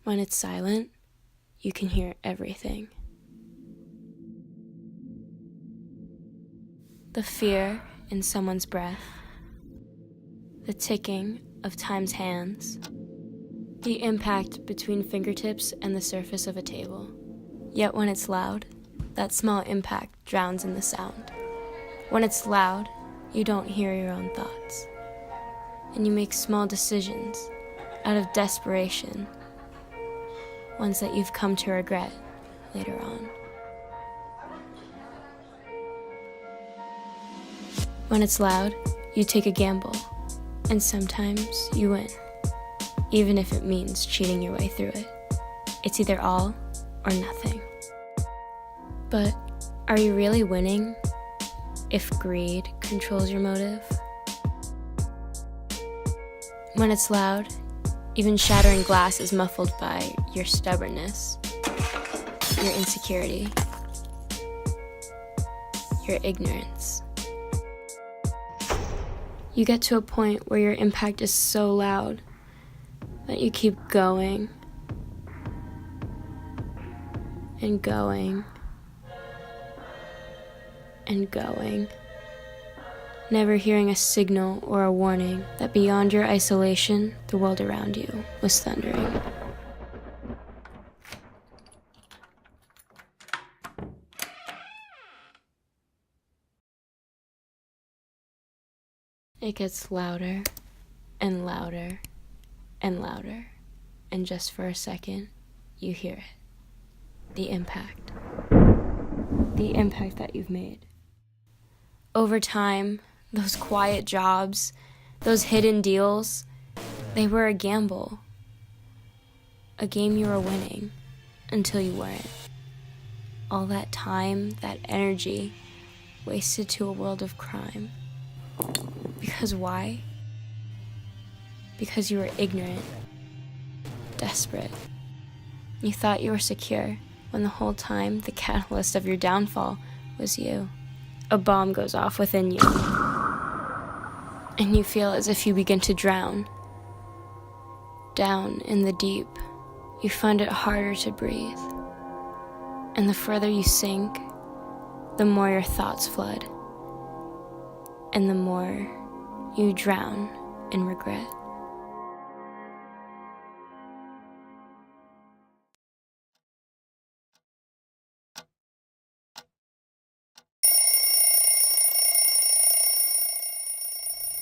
When it's silent, you can hear everything. The fear in someone's breath, the ticking of time's hands, the impact between fingertips and the surface of a table. Yet when it's loud, that small impact drowns in the sound. When it's loud, you don't hear your own thoughts, and you make small decisions out of desperation, ones that you've come to regret later on. When it's loud, you take a gamble, and sometimes you win, even if it means cheating your way through it. It's either all or nothing. But are you really winning if greed controls your motive? When it's loud, even shattering glass is muffled by your stubbornness, your insecurity, your ignorance. You get to a point where your impact is so loud that you keep going and going and going, never hearing a signal or a warning that beyond your isolation, the world around you was thundering. It gets louder and louder and louder, and just for a second, you hear it. The impact that you've made. Over time, those quiet jobs, those hidden deals, they were a gamble. A game you were winning until you weren't. All that time, that energy, wasted to a world of crime. Because why? Because you were ignorant, desperate. You thought you were secure, when the whole time the catalyst of your downfall was you. A bomb goes off within you, and you feel as if you begin to drown. Down in the deep, you find it harder to breathe. And the further you sink, the more your thoughts flood, and the more you drown in regret.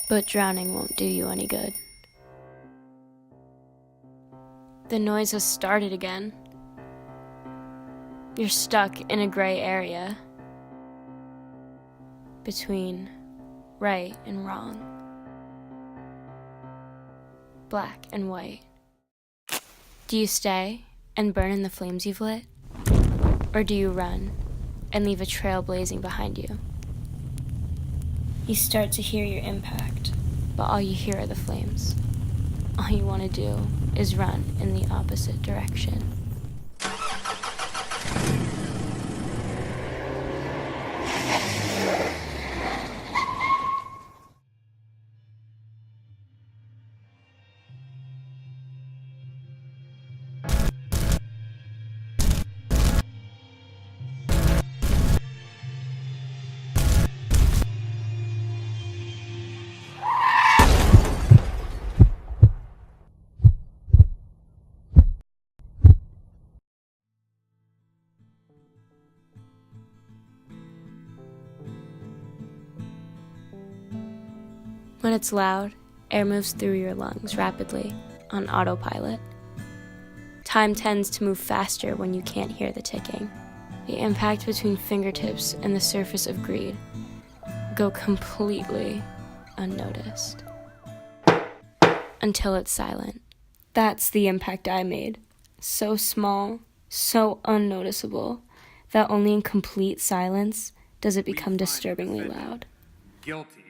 But drowning won't do you any good. The noise has started again. You're stuck in a gray area between right and wrong, black and white. Do you stay and burn in the flames you've lit? Or do you run and leave a trail blazing behind you? You start to hear your impact, but all you hear are the flames. All you want to do is run in the opposite direction. When it's loud, air moves through your lungs rapidly on autopilot. Time tends to move faster when you can't hear the ticking. The impact between fingertips and the surface of greed go completely unnoticed. Until it's silent. That's the impact I made. So small, so unnoticeable, that only in complete silence does it become disturbingly loud. Guilty.